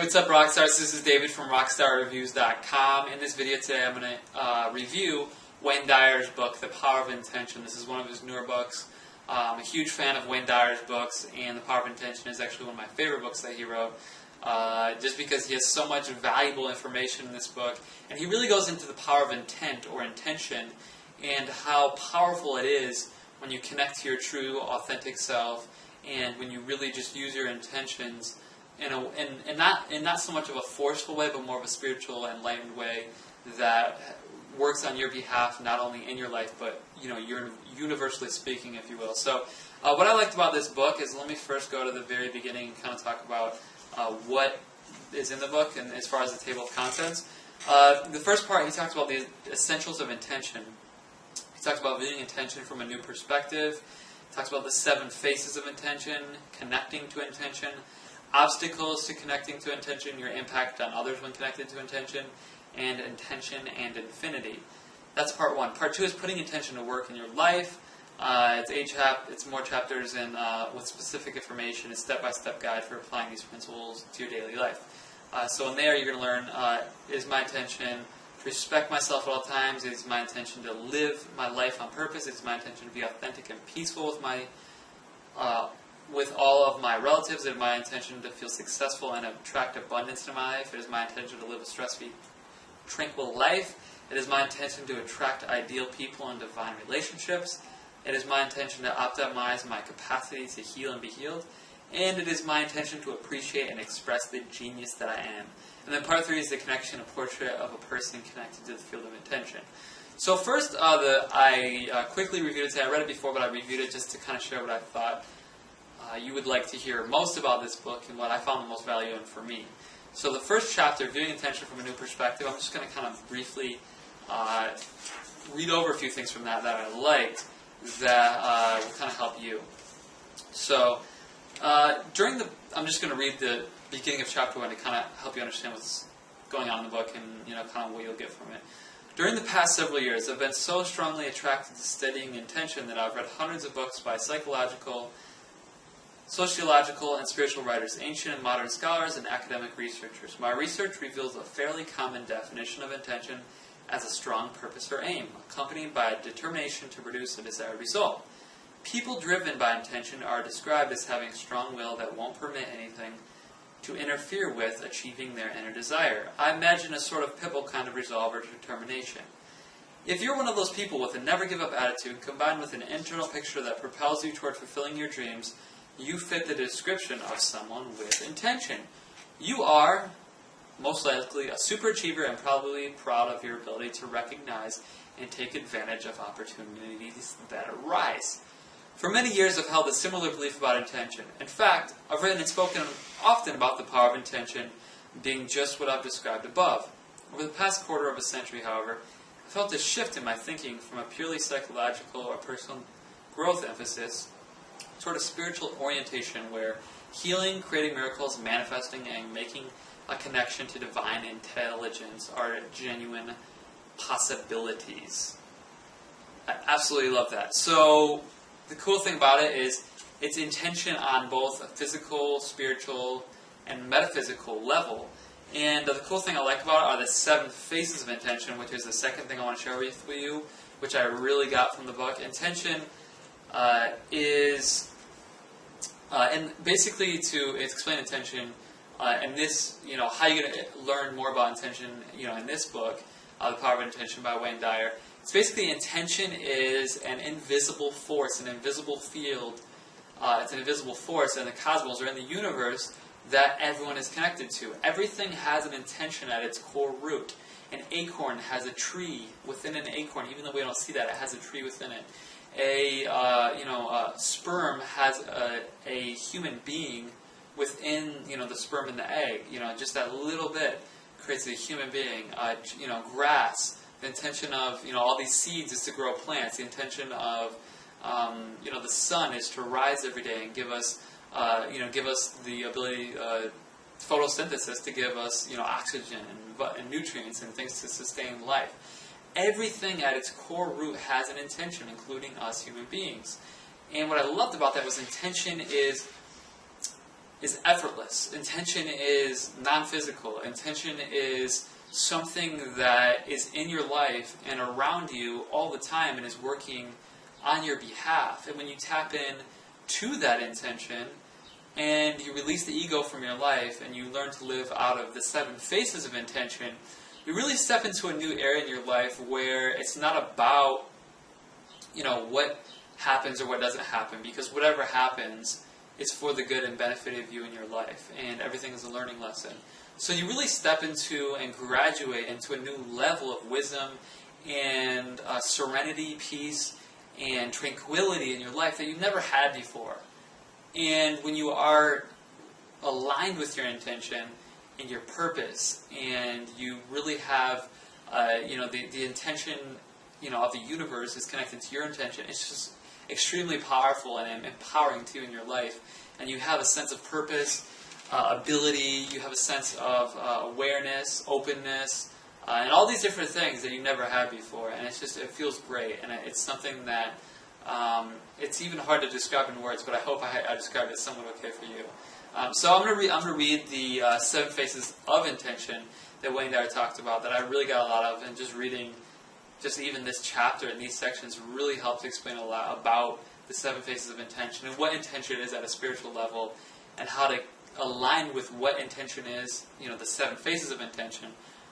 What's up, Rockstars? This is David from rockstarreviews.com. In this video today, I'm going to review Wayne Dyer's book, The Power of Intention. This is one of his newer books. I'm a huge fan of Wayne Dyer's books, and The Power of Intention is actually one of my favorite books that he wrote, just because he has so much valuable information in this book. And he really goes into the power of intent or intention and how powerful it is when you connect to your true, authentic self and when you really just use your intentions in not so much of a forceful way, but more of a spiritual, enlightened way that works on your behalf, not only in your life, but you're universally speaking, if you will. So, what I liked about this book is, let me first go to the very beginning and kind of talk about what is in the book, and as far as the table of contents. The first part, he talks about the essentials of intention. He talks about viewing intention from a new perspective. He talks about the 7 faces of intention, connecting to intention, obstacles to connecting to intention, your impact on others when connected to intention, and intention and infinity. That's part 1. Part 2 is putting intention to work in your life. It's more chapters and with specific information, a step-by-step guide for applying these principles to your daily life. So in there, you're going to learn, is my intention to respect myself at all times? Is my intention to live my life on purpose? Is my intention to be authentic and peaceful with all of my relatives? Is it my intention to feel successful and attract abundance in my life? It is my intention to live a stress-free, tranquil life. It is my intention to attract ideal people and divine relationships. It is my intention to optimize my capacity to heal and be healed. And it is my intention to appreciate and express the genius that I am. And then part 3 is the connection, a portrait of a person connected to the field of intention. So first, I quickly reviewed it today. I read it before, but I reviewed it just to kind of share what I thought you would like to hear most about this book and what I found the most value in for me. So the first chapter, Viewing Intention from a New Perspective, I'm just going to kind of briefly read over a few things from that I liked that will kind of help you. So I'm just going to read the beginning of chapter 1 to kind of help you understand what's going on in the book and kind of what you'll get from it. During the past several years, I've been so strongly attracted to studying intention that I've read hundreds of books by psychological, sociological, and spiritual writers, ancient and modern scholars, and academic researchers. My research reveals a fairly common definition of intention as a strong purpose or aim, accompanied by a determination to produce a desired result. People driven by intention are described as having strong will that won't permit anything to interfere with achieving their inner desire. I imagine a sort of pitbull kind of resolve or determination. If you're one of those people with a never-give-up attitude, combined with an internal picture that propels you toward fulfilling your dreams, you fit the description of someone with intention. You are, most likely, a superachiever and probably proud of your ability to recognize and take advantage of opportunities that arise. For many years, I've held a similar belief about intention. In fact, I've written and spoken often about the power of intention being just what I've described above. Over the past quarter of a century, however, I felt a shift in my thinking from a purely psychological or personal growth emphasis toward a spiritual orientation where healing, creating miracles, manifesting, and making a connection to divine intelligence are genuine possibilities. I absolutely love that. So the cool thing about it is it's intention on both a physical, spiritual, and metaphysical level. And the cool thing I like about it are the 7 faces of intention, which is the second thing I want to share with you, which I really got from the book. Intention and basically to explain intention, and this, how you're going to learn more about intention, in this book, The Power of Intention by Wayne Dyer. It's basically intention is an invisible force, an invisible field. It's an invisible force in the cosmos or in the universe that everyone is connected to. Everything has an intention at its core root. An acorn has a tree within an acorn, even though we don't see that, it has a tree within it. A sperm has a human being within, the sperm and the egg. Just that little bit creates a human being. Grass. The intention of, all these seeds is to grow plants. The intention of, the sun is to rise every day and give us, the ability, photosynthesis to give us, oxygen and nutrients and things to sustain life. Everything at its core root has an intention, including us human beings. And what I loved about that was intention is is effortless. Intention is non-physical. Intention is something that is in your life and around you all the time and is working on your behalf. And when you tap in to that intention and you release the ego from your life and you learn to live out of the 7 phases of intention, you really step into a new area in your life where it's not about, what happens or what doesn't happen, because whatever happens is for the good and benefit of you in your life, and everything is a learning lesson. So you really step into and graduate into a new level of wisdom and serenity, peace, and tranquility in your life that you've never had before. And when you are aligned with your intention and your purpose, and you really have, the intention, of the universe is connected to your intention, it's just extremely powerful and empowering to you in your life. And you have a sense of purpose, ability, you have a sense of awareness, openness, and all these different things that you never had before. And it feels great. And it's something that it's even hard to describe in words, but I hope I described it somewhat okay for you. So I'm going to read the 7 phases of intention that Wayne Dyer talked about, that I really got a lot of, and just reading even this chapter and these sections really helps explain a lot about the 7 phases of intention and what intention is at a spiritual level, and how to align with what intention is, the 7 phases of intention,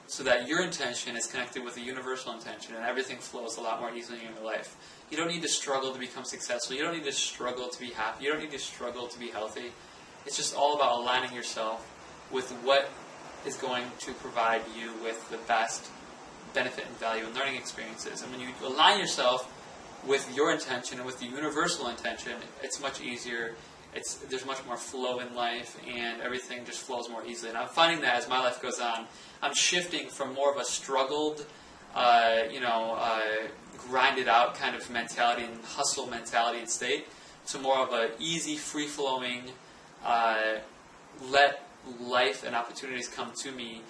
so that your intention is connected with the universal intention and everything flows a lot more easily in your life. You don't need to struggle to become successful. You don't need to struggle to be happy. You don't need to struggle to be healthy. It's just all about aligning yourself with what is going to provide you with the best benefit and value and learning experiences. And when you align yourself with your intention and with the universal intention, it's much easier. There's much more flow in life, and everything just flows more easily. And I'm finding that as my life goes on, I'm shifting from more of a struggled, grinded out kind of mentality and hustle mentality and state, to more of an easy, free-flowing, let life and opportunities come to me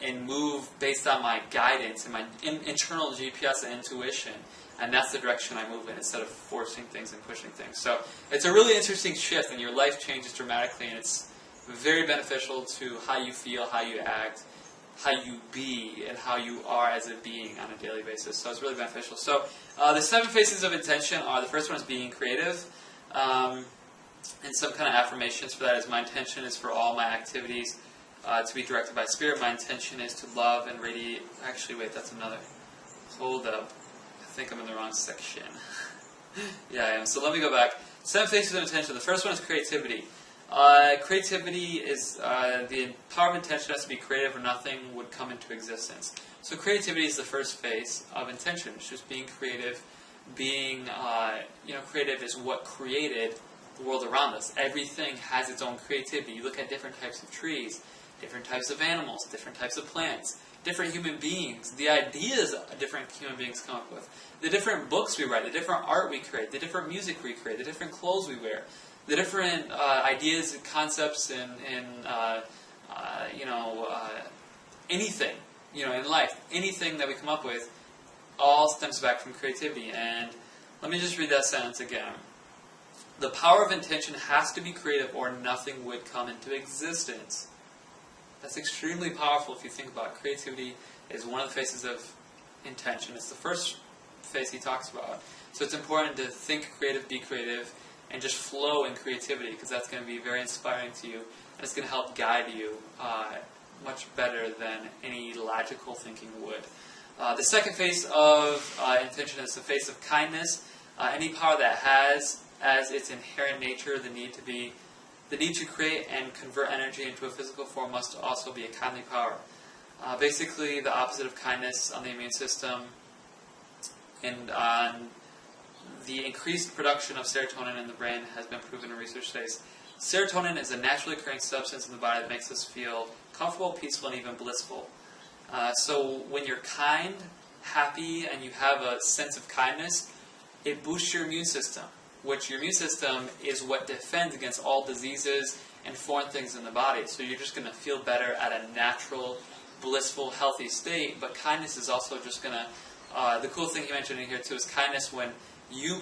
and move based on my guidance and my internal GPS and intuition. And that's the direction I move in, instead of forcing things and pushing things. So it's a really interesting shift, and your life changes dramatically, and it's very beneficial to how you feel, how you act, how you be, and how you are as a being on a daily basis. So it's really beneficial. So the 7 phases of intention are, the first one is being creative. And some kind of affirmations for that is, my intention is for all my activities to be directed by Spirit. My intention is to love and radiate. Actually, wait, that's another. Hold up. I think I'm in the wrong section. Yeah, I am. So let me go back. 7 phases of intention. The first one is creativity. Creativity is the power of intention has to be creative, or nothing would come into existence. So creativity is the first phase of intention. It's just being creative. Being, creative is what created the world around us. Everything has its own creativity. You look at different types of trees, different types of animals, different types of plants, different human beings, the ideas different human beings come up with, the different books we write, the different art we create, the different music we create, the different clothes we wear, the different ideas and concepts and anything, in life, anything that we come up with, all stems back from creativity. And let me just read that sentence again. The power of intention has to be creative, or nothing would come into existence. That's extremely powerful if you think about it. Creativity is one of the phases of intention. It's the first phase he talks about. So it's important to think creative, be creative, and just flow in creativity, because that's going to be very inspiring to you, and it's going to help guide you much better than any logical thinking would. The second phase of intention is the phase of kindness. Any power that has as its inherent nature the need to create and convert energy into a physical form must also be a kindly power. Basically, the opposite of kindness on the immune system and on the increased production of serotonin in the brain has been proven in research studies. Serotonin is a naturally occurring substance in the body that makes us feel comfortable, peaceful, and even blissful. So when you're kind, happy, and you have a sense of kindness, it boosts your immune system, which your immune system is what defends against all diseases and foreign things in the body. So you're just going to feel better at a natural, blissful, healthy state. But kindness is also just going to, the cool thing he mentioned in here too is kindness when you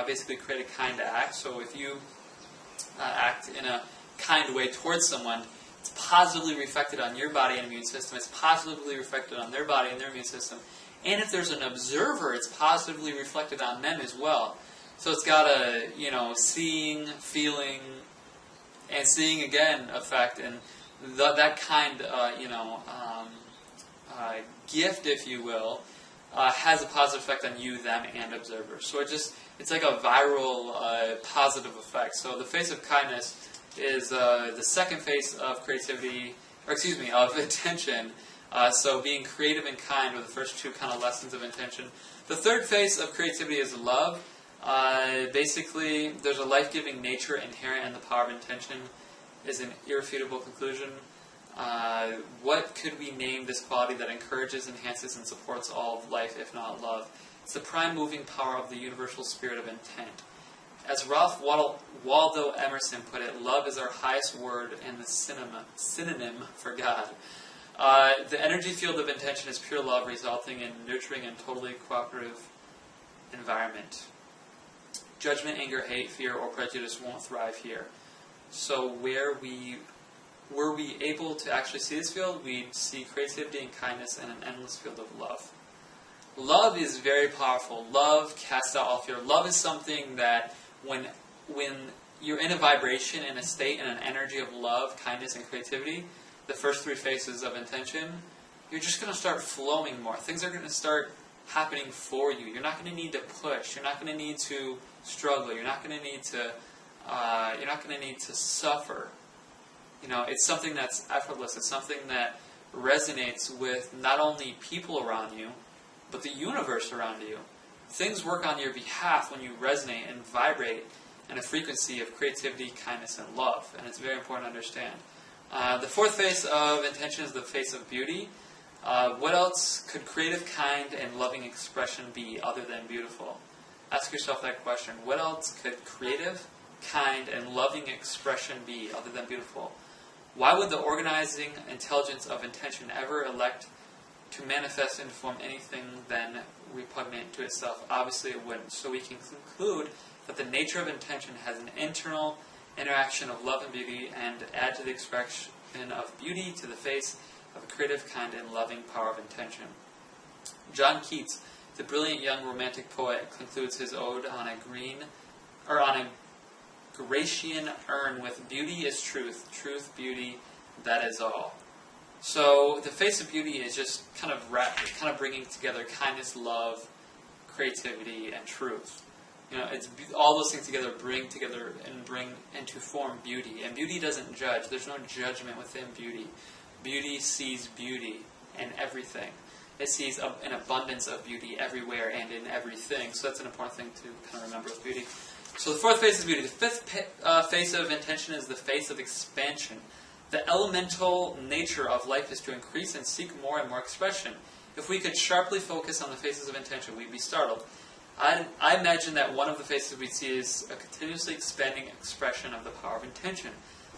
basically create a kind act. So if you act in a kind way towards someone, it's positively reflected on your body and immune system. It's positively reflected on their body and their immune system. And if there's an observer, it's positively reflected on them as well. So it's got a, seeing, feeling, and seeing again effect, and that kind, gift, if you will, has a positive effect on you, them, and observers. So it's like a viral positive effect. So the face of kindness is the second face of creativity, of intention. So being creative and kind are the first two kind of lessons of intention. The third face of creativity is love. Basically, there's a life-giving nature inherent in the power of intention, is an irrefutable conclusion. What could we name this quality that encourages, enhances, and supports all of life, if not love? It's the prime moving power of the universal spirit of intent. As Ralph Waldo Emerson put it, love is our highest word and the synonym for God. The energy field of intention is pure love, resulting in nurturing and totally cooperative environment. Judgment, anger, hate, fear, or prejudice won't thrive here. So were we able to actually see this field, we'd see creativity and kindness in an endless field of love. Love is very powerful. Love casts out all fear. Love is something that when you're in a vibration, in a state, in an energy of love, kindness, and creativity, the first three phases of intention, you're just going to start flowing more. Things are going to start happening for you. You're not going to need to push. You're not going to need to struggle. You're not going to need to suffer. It's something that's effortless. It's something that resonates with not only people around you, but the universe around you. Things work on your behalf when you resonate and vibrate in a frequency of creativity, kindness, and love. And it's very important to understand. The fourth face of intention is the face of beauty. What else could creative, kind, and loving expression be other than beautiful? Ask yourself that question. What else could creative, kind, and loving expression be other than beautiful? Why would the organizing intelligence of intention ever elect to manifest and form anything then repugnant to itself? Obviously it wouldn't. So we can conclude that the nature of intention has an internal interaction of love and beauty, and add to the expression of beauty to the face of a creative, kind, and loving power of intention. John Keats, the brilliant young romantic poet, concludes his ode on a Grecian urn with beauty is truth, truth, beauty, that is all. So the face of beauty is just kind of bringing together kindness, love, creativity, and truth. It's all those things together bring into form beauty. And beauty doesn't judge. There's no judgment within beauty. Beauty sees beauty in everything. It sees an abundance of beauty everywhere and in everything. So that's an important thing to kind of remember with beauty. So the fourth face is beauty. The fifth face of intention is the face of expansion. The elemental nature of life is to increase and seek more and more expression. If we could sharply focus on the faces of intention, we'd be startled. I imagine that one of the faces we see is a continuously expanding expression of the power of intention.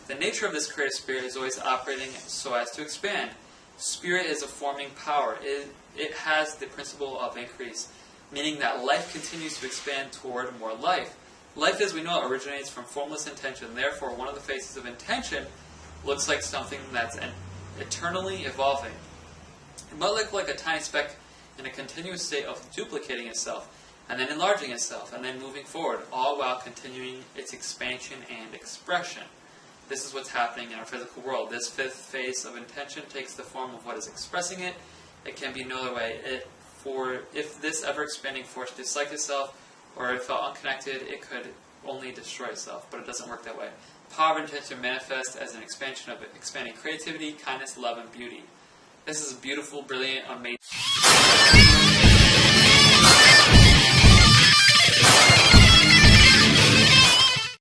The nature of this creative spirit is always operating so as to expand. Spirit is a forming power. It has the principle of increase, meaning that life continues to expand toward more life. Life as we know it originates from formless intention. Therefore, one of the faces of intention looks like something that's eternally evolving. It might look like a tiny speck in a continuous state of duplicating itself, and then enlarging itself, and then moving forward, all while continuing its expansion and expression. This is what's happening in our physical world. This fifth phase of intention takes the form of what is expressing it. It can be no other way. If this ever-expanding force disliked itself, or it felt unconnected, it could only destroy itself, but it doesn't work that way. Power of intention manifests as an expansion of expanding creativity, kindness, love, and beauty. This is beautiful, brilliant, amazing.